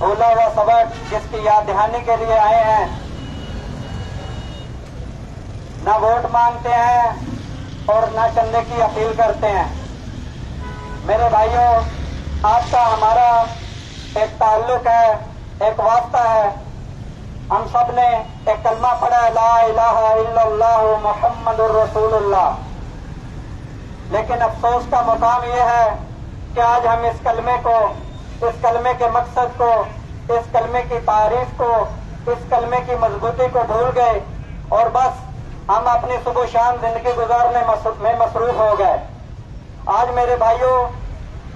भूला हुआ सबक जिसकी याद दहानी के लिए आए हैं। न वोट मांगते हैं और न चंदे की अपील करते हैं। मेरे भाइयों, आपका हमारा एक ताल्लुक है, एक वास्ता है। हम सब ने एक कलमा पढ़ा है, ला इलाहा इल्लल्लाह मुहम्मदुर रसूलुल्लाह। लेकिन अफसोस का मुकाम यह है कि आज हम इस कलमे को, इस कलमे के मकसद को, इस कलमे की तारीफ को, इस कलमे की मजबूती को भूल गए और बस हम अपनी सुबह शाम जिंदगी गुजारने में मसरूफ हो गए। आज मेरे भाइयों,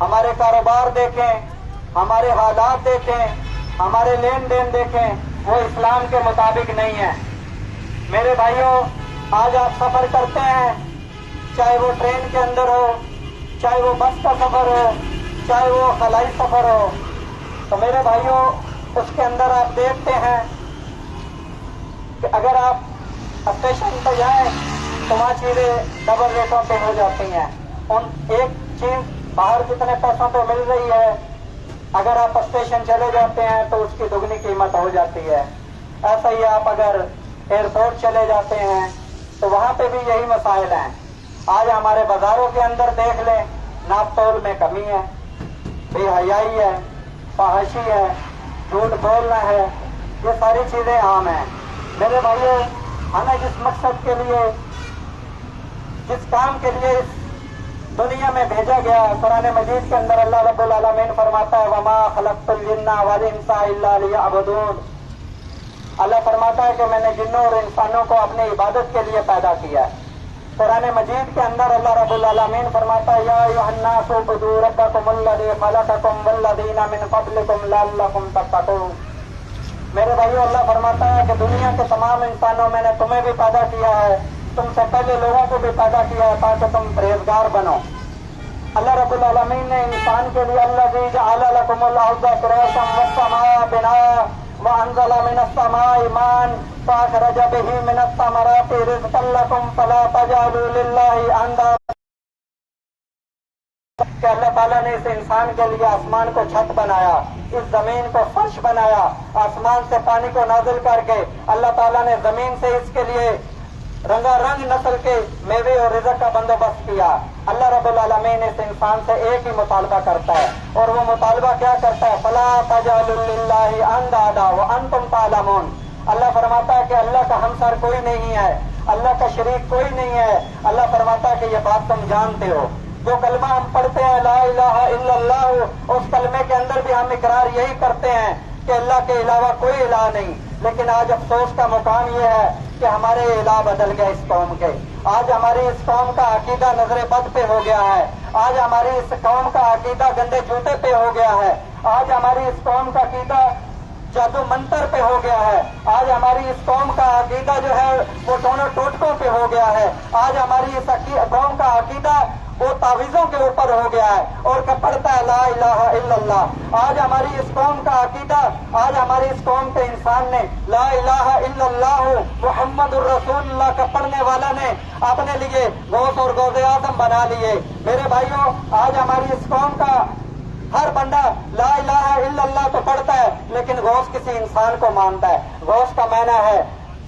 हमारे कारोबार देखें, हमारे हालात देखें, हमारे लेन देन देखें, वो इस्लाम के मुताबिक नहीं है। मेरे भाइयों, आज आप सफर करते हैं, चाहे वो ट्रेन के अंदर हो, चाहे वो बस का सफर हो, चाहे वो खलाई सफर हो, तो मेरे भाइयों उसके अंदर आप देखते हैं कि अगर आप स्टेशन पर जाएं तो वहाँ चीजें डबल रेटों पे हो जाती हैं। उन एक चीज बाहर जितने पैसों पे मिल रही है, अगर आप स्टेशन चले जाते हैं तो उसकी दुगनी कीमत हो जाती है। ऐसा ही आप अगर एयरपोर्ट चले जाते हैं तो वहाँ पे भी यही मसाइल हैं। आज हमारे बाजारों के अंदर देख लें, नाप तोल में कमी है, बेहयाई है, फहाशी है, झूठ बोलना है, ये सारी चीजें आम हैं। मेरे भाइयों, हमें जिस मकसद के लिए, जिस काम के लिए इस दुनिया में भेजा गया, कुरान मजीद के अंदर अल्लाह रब्बुल आलमीन फरमाता है, वमा खलक़्तुल जिन्ना वल इंसा इल्ला लियअबुदून। अल्लाह फरमाता है कि मैंने जिन्नों और इंसानों को अपनी इबादत के लिए पैदा किया है। कुरान मजीद के अंदर अल्लाह रब्बुल आलमीन फरमाता है, या अय्युहन्नासु उ'बुदू रब्बकुमुल्लज़ी खलक़कुम वल्लज़ीना मिन क़ब्लिकुम लअल्लकुम तत्तक़ून। मेरे भाइयों, अल्लाह फरमाता है कि दुनिया के तमाम इंसानों मैंने तुम्हें भी पैदा किया है, तुमसे पहले लोगों को भी पैदा किया है ताकि तुम परहेजगार बनो। अल्लाह रब्बुल आलमीन ने इंसान के लिए अल्लज़ी जअल लकुमुल अर्ज़ फ़िराशन वस्समाअ बिनाअ वअंज़ल मिनस समाइ माअन फ़अख़रज बिही मिनस समराति रिज़क़न लकुम फ़ला तजअलू लिल्लाहि अंदादा। कि अल्लाह ताला ने इस इंसान के लिए आसमान को छत बनाया, इस जमीन को फर्श बनाया, आसमान से पानी को नाजिल करके अल्लाह ताला ने जमीन से इसके लिए रंगारंग नस्ल के मेवे और रिज़्क़ का बंदोबस्त किया। अल्लाह रब्बुल आलमीन इस इंसान से एक ही मुतालबा करता है, और वो मुतालबा क्या करता है, फला तजअलू लिल्लाहि अंदादा व अंतुम तालमून। अल्लाह फरमाता है कि अल्लाह का हमसर कोई नहीं है, अल्लाह का शरीक कोई नहीं है। अल्लाह फरमाता है कि ये बात तुम जानते हो। जो कलमा हम पढ़ते हैं ला इलाहा इल्लल्लाह, उस कलमे के अंदर भी हम इकरार यही करते हैं कि अल्लाह के अलावा कोई इलाह नहीं। लेकिन आज अफसोस का मुकाम यह है कि हमारे इलाह बदल गए इस कौम के। आज हमारी इस कौम का अकीदा नजरे बद पे हो गया है। आज हमारी इस कौम का अकीदा गंदे जूते पे हो गया है। आज हमारी इस कौम का अकीदा जादू मंतर पे हो गया है। आज हमारी इस कौम का अकीदा जो है वो दोनों टोटकों पे हो गया है। आज हमारी इस कौम का अकीदा वो तावीज़ों के ऊपर हो गया है और क्या पढ़ता है ला इलाहा इल्लल्लाह। आज हमारी इस कौम का अकीदा, आज हमारी इस कौम के इंसान ने ला इलाहा इल्लल्लाह मुहम्मदुर रसूलुल्लाह का पढ़ने वाला ने अपने लिए गौस और गौज़े आज़म बना लिए। मेरे भाइयों, आज हमारी इस कौम का हर बंदा ला इलाहा इल्लल्लाह तो पढ़ता है, लेकिन गौस किसी इंसान को मानता है। गौस का माना है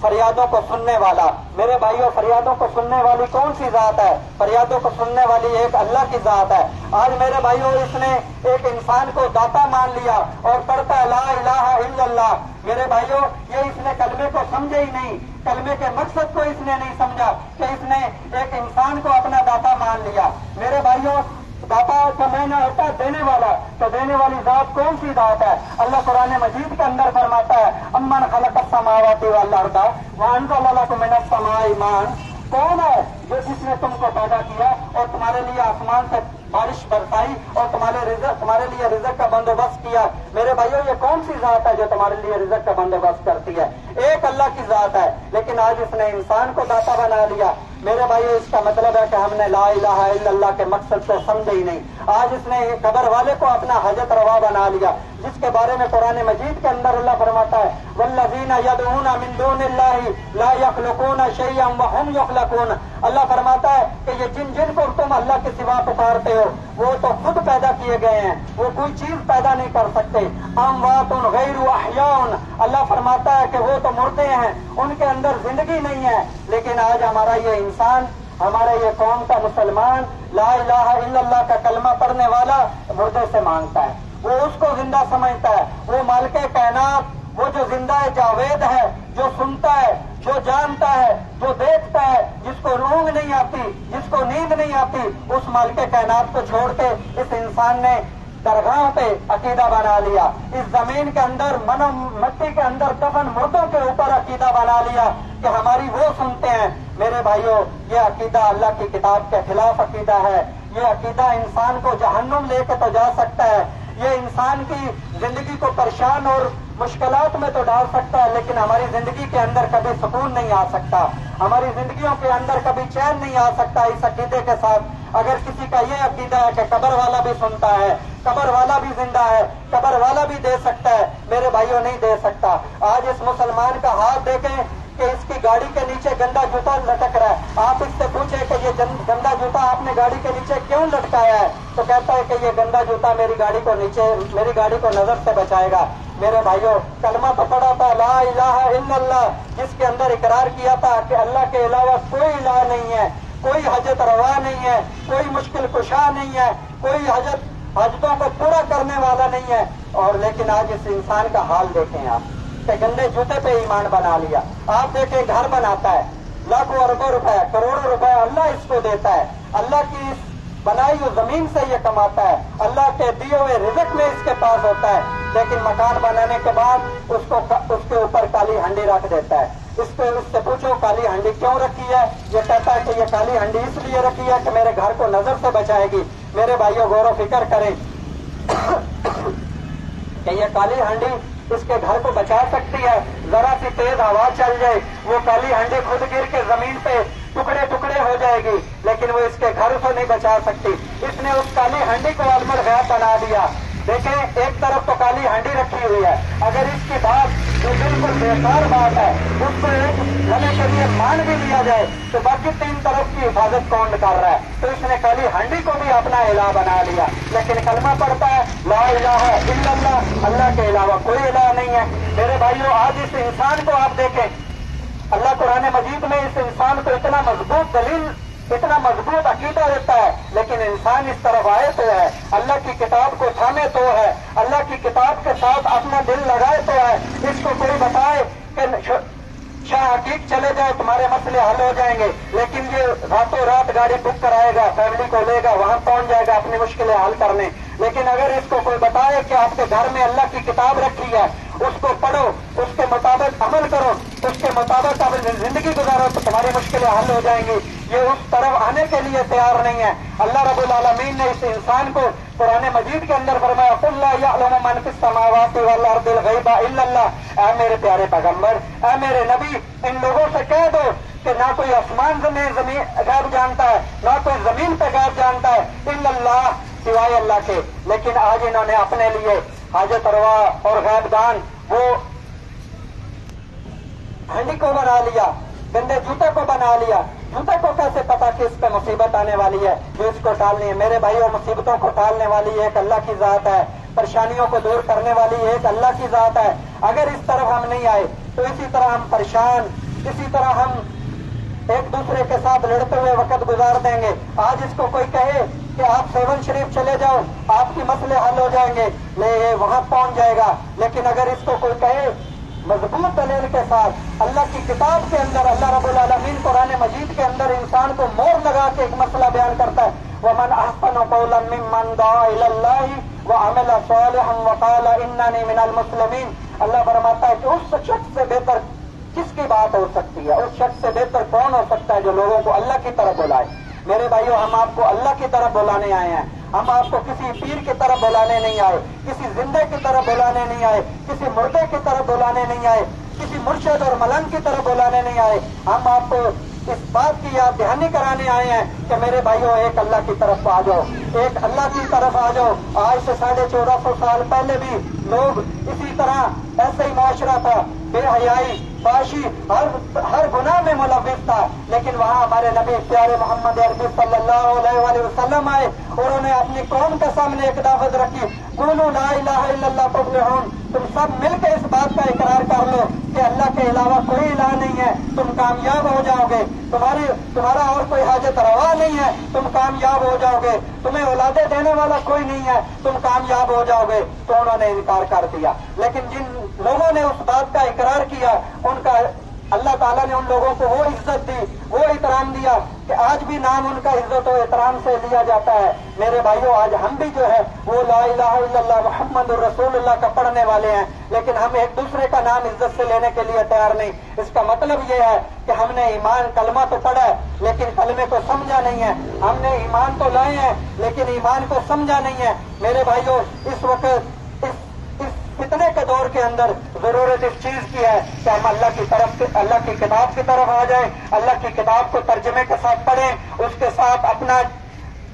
फरियादों को सुनने वाला। मेरे भाइयों, फरियादों को सुनने वाली कौन सी जात है? फरियादों को सुनने वाली एक अल्लाह की जात है। आज मेरे भाइयों, इसने एक इंसान को दाता मान लिया और पढ़ता है ला इलाहा इल्लल्लाह। मेरे भाइयों, ये इसने कलमे को समझे ही नहीं, कलमे के मकसद को इसने नहीं समझा कि इसने एक इंसान को अपना दाता मान लिया। मेरे भाइयों, दाता का माना होता है देने वाला, तो देने वाली जात कौन सी जात है? अल्लाह कुरान मजीद के अंदर फरमाता है, अम्मन खलक़स समावाति वल अर्दा व अंज़ल लकुम मिनस समाइ माअन। कौन है जो जिसने तुमको पैदा किया और तुम्हारे लिए आसमान से बारिश बरसाई और तुम्हारे लिए रिज़्क़ का बंदोबस्त किया? मेरे भाइयों, ये कौन सी जात है जो तुम्हारे लिए रिज़्क़ का बंदोबस्त करती है? एक अल्लाह की जात है, लेकिन आज इसने इंसान को दाता बना लिया। मेरे भाइयों, इसका मतलब है कि हमने ला इलाहा इल्लल्लाह के मकसद को समझे ही नहीं। आज इसने कब्र वाले को अपना हजत रवा बना लिया, जिसके बारे में कुरान मजीद के अंदर अल्लाह फरमाता है वल्लज़ीना यदऊना मिन दूनिल्लाहि ला यख्लुकूना शैअन व हुम यख्लकून। अल्लाह फरमाता है कि ये जिन को तुम अल्लाह के सिवा पुकारते हो वो तो खुद पैदा किए गए हैं, वो कोई चीज पैदा नहीं कर सकते। अमवातुन गैरु अहयाउन, अल्लाह फरमाता है कि वो तो मुर्दे हैं, उनके अंदर जिंदगी नहीं है। लेकिन आज हमारा ये इंसान, हमारे ये कौम का मुसलमान ला इलाहा इल्लल्लाह का कलमा पढ़ने वाला मुर्दे से मांगता है, वो उसको जिंदा समझता है। वो मालिके कायनात, वो जो जिंदा जावेद है, जो सुनता है, जो जानता है, जो देखता है, जिसको ऊँग नहीं आती, जिसको नींद नहीं आती, उस मालिके कायनात को छोड़ के इस इंसान ने दरगाहों पे अकीदा बना लिया। इस जमीन के अंदर मनो मिट्टी के अंदर दफन मुर्दों के ऊपर अकीदा बना लिया कि हमारी वो सुनते हैं। मेरे भाइयों, ये अकीदा अल्लाह की किताब के खिलाफ अकीदा है। ये अकीदा इंसान को जहन्नुम लेके तो जा सकता है, ये इंसान की जिंदगी को परेशान और मुश्किलात में तो डाल सकता है, लेकिन हमारी जिंदगी के अंदर कभी सुकून नहीं आ सकता, हमारी जिंदगियों के अंदर कभी चैन नहीं आ सकता इस अकीदे के साथ। अगर किसी का ये अकीदा है कि कब्र वाला भी सुनता है, कब्र वाला भी जिंदा है, कब्र वाला भी दे सकता है, मेरे भाइयों नहीं दे सकता। आज इस मुसलमान का हाथ देखें कि इसकी गाड़ी के नीचे गंदा जूता लटक रहा है। आप इससे पूछे कि ये गंदा जूता आपने गाड़ी के नीचे क्यों लटकाया है, तो कहता है कि ये गंदा जूता मेरी गाड़ी को नजर से बचाएगा। मेरे भाइयों, कलमा तो पढ़ा था ला इलाहा इल्लल्लाह, जिसके अंदर इकरार किया था कि अल्लाह के अलावा कोई इलाह नहीं है, कोई हजत रवा नहीं है, कोई मुश्किल कुशा नहीं है, कोई हजतों को पूरा करने वाला नहीं है। और लेकिन आज इस इंसान का हाल देखें आप, कि गंदे जूते पे ईमान बना लिया। आप देखें, घर बनाता है, लाखों अरबों रुपए, करोड़ों रुपए अल्लाह इसको देता है, अल्लाह की बनाई हुई जमीन से ये कमाता है, अल्लाह के दिए हुए रिज़्क़ में इसके पास होता है, लेकिन मकान बनाने के बाद उसके ऊपर काली हंडी रख देता है। उससे पूछो काली हंडी क्यों रखी है, ये कहता है कि ये काली हंडी इसलिए रखी है कि मेरे घर को नजर से बचाएगी। मेरे भाइयों, गौर फिक्र करें कि ये काली हंडी इसके घर को बचा सकती है। जरा सी तेज हवा चल जाए, वो काली हंडी खुद गिर के जमीन पे टुकड़े टुकड़े हो जाएगी, लेकिन वो इसके घर को नहीं बचा सकती। इसने उस काली हंडी को आलमर गैब बना दिया। देखें, एक तरफ तो काली हंडी रखी हुई है, अगर इसकी बात जो बिल्कुल बेकार बात है उसको एक गले के लिए मान भी लिया जाए तो बाकी तीन तरफ की हिफाजत कौन कर रहा है? तो इसने काली हंडी को भी अपना इलाह बना लिया। लेकिन कलमा पढ़ता है ला इलाहा इल्लल्लाह, अल्लाह के अलावा कोई इलाह नहीं है। मेरे भाइयों, आज इस इंसान को आप देखें, अल्लाह कुरान मजीद में इस इंसान को इतना मजबूत दलील, इतना मजबूत अकीदा देता है, लेकिन इंसान इस तरफ आए तो है, अल्लाह की किताब को थामे तो है, अल्लाह की किताब के साथ अपना दिल लगाए तो है। इसको कोई बताए कि शाह हकीक चले जाए तुम्हारे मसले हल हो जाएंगे, लेकिन ये रातों रात गाड़ी बुक कराएगा, फैमिली को लेगा, वहां पहुंच जाएगा अपनी मुश्किलें हल करने। लेकिन अगर इसको कोई बताए कि आपके घर में अल्लाह की किताब रखी है, उसको पढ़ो, उसके मुताबिक अमल करो, उसके मुताबिक अपनी जिंदगी गुजारो तो तुम्हारी मुश्किलें हल हो जाएंगी, ये उस तरफ आने के लिए तैयार नहीं है। अल्लाह रब्बुल आलमीन ने इस इंसान को कुरान मजीद के अंदर फरमाया कुल ला यअलमु मन फिस समावाति वल अर्दिल गैबा इल्लल्लाह। ऐ मेरे प्यारे पैगंबर, ऐ मेरे नबी, इन लोगों से कह दो कि ना कोई आसमान जमीन गैब जानता है, ना कोई जमीन पे गैब जानता है, इल्लल्लाह, सिवाय अल्लाह के। लेकिन आज इन्होंने अपने लिए हाजत रवा और गैबदान वो हंडी को बना लिया, गंदे जूते को बना लिया। जूते को कैसे पता कि इस पे मुसीबत आने वाली है जो इसको टालनी है? मेरे भाइयों, मुसीबतों को टालने वाली एक अल्लाह की जात है, परेशानियों को दूर करने वाली एक अल्लाह की जात है। अगर इस तरफ हम नहीं आए तो इसी तरह हम परेशान, इसी तरह हम एक दूसरे के साथ लड़ते हुए वक्त गुजार देंगे। आज इसको कोई कहे कि आप सेवन शरीफ चले जाओ, आपके मसले हल हो जाएंगे, ले वहां पहुंच जाएगा। लेकिन अगर इसको कोई कहे मजबूत दलील के साथ अल्लाह की किताब के अंदर, अल्लाह रब्बुल आलमीन कुरान मजीद के अंदर इंसान को मोहर लगा के एक मसला बयान करता है, वमन अहसनु कौलन मिम्मन दआ इलल्लाहि व अमिला सालिहन व क़ाला इन्ननी मिनल मुस्लिमीन। अल्लाह फरमाता है कि उस शख्स से बेहतर किसकी बात हो सकती है, उस शख्स से बेहतर कौन हो सकता है जो लोगों को अल्लाह की तरफ बुलाए। मेरे भाइयों, हम आपको अल्लाह की तरफ बुलाने आए हैं, हम आपको किसी पीर की तरफ बुलाने नहीं आए, किसी जिंदे की तरफ बुलाने नहीं आए, किसी मुर्दे की तरफ बुलाने नहीं आए। किसी मुर्शिद और मलंग की तरफ बुलाने नहीं आए। हम आपको इस बात की याद दहानी कराने आए हैं कि मेरे भाइयों एक अल्लाह की तरफ आ जाओ, एक अल्लाह की तरफ आ जाओ। आज से 1450 साल पहले भी लोग इसी तरह ऐसे ही माशरा था, बेहयाई, फाशी, हर गुनाह में मुलव्विस था। लेकिन वहाँ हमारे नबी प्यारे मोहम्मद अरबी सल्लल्लाहु अलैहि वसल्लम आए, उन्होंने अपनी कौम के सामने एक दावत रखी, कुलू ला इलाहा इल्लल्लाह तुफ्लिहून, तुम सब मिलकर इस बात का इकरार कर लो कि अल्लाह के अलावा कोई इलाह नहीं है, तुम कामयाब हो जाओगे। तुम्हारा और कोई हाजत रवा नहीं है, तुम कामयाब हो जाओगे। तुम्हें औलादे देने वाला कोई नहीं है, तुम कामयाब हो जाओगे। तो उन्होंने इनकार कर दिया। लेकिन जिन लोगों ने उस बात का इकरार किया, उनका अल्लाह ताला ने उन लोगों को वो इज्जत दी, वो इतराम दिया कि आज भी नाम उनका इज्जत और इतराम से लिया जाता है। मेरे भाइयों, आज हम भी जो है वो ला इलाहा इल्लल्लाह मुहम्मदुर रसूलुल्लाह का पढ़ने वाले हैं, लेकिन हम एक दूसरे का नाम इज्जत से लेने के लिए तैयार नहीं। इसका मतलब ये है कि हमने ईमान कलमा तो पढ़ा है, लेकिन कलमे को समझा नहीं है। हमने ईमान तो लाए हैं, लेकिन ईमान को समझा नहीं है। मेरे भाइयों, इस वक्त इस फितने के दौर के अंदर जरूरत इस चीज की है कि हम अल्लाह की किताब की तरफ आ जाएं, अल्लाह की किताब को तर्जमे के साथ पढ़ें, उसके साथ अपना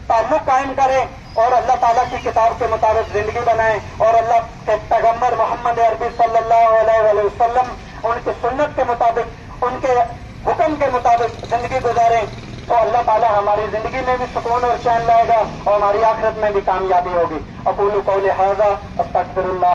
ताल्लुक कायम करें और अल्लाह ताला की किताब के मुताबिक जिंदगी बनाएं और अल्लाह के पैगम्बर मोहम्मद अरबी सल्लल्लाहु अलैहि वसल्लम उनकी सुन्नत के मुताबिक, उनके हुक्म के मुताबिक जिंदगी गुजारें। तो अल्लाह ताला हमारी जिंदगी में भी सुकून और चैन लाएगा और हमारी आखिरत में भी कामयाबी होगी। अक़ूलु क़ौली हाज़ा अस्तग़फिरुल्लाह।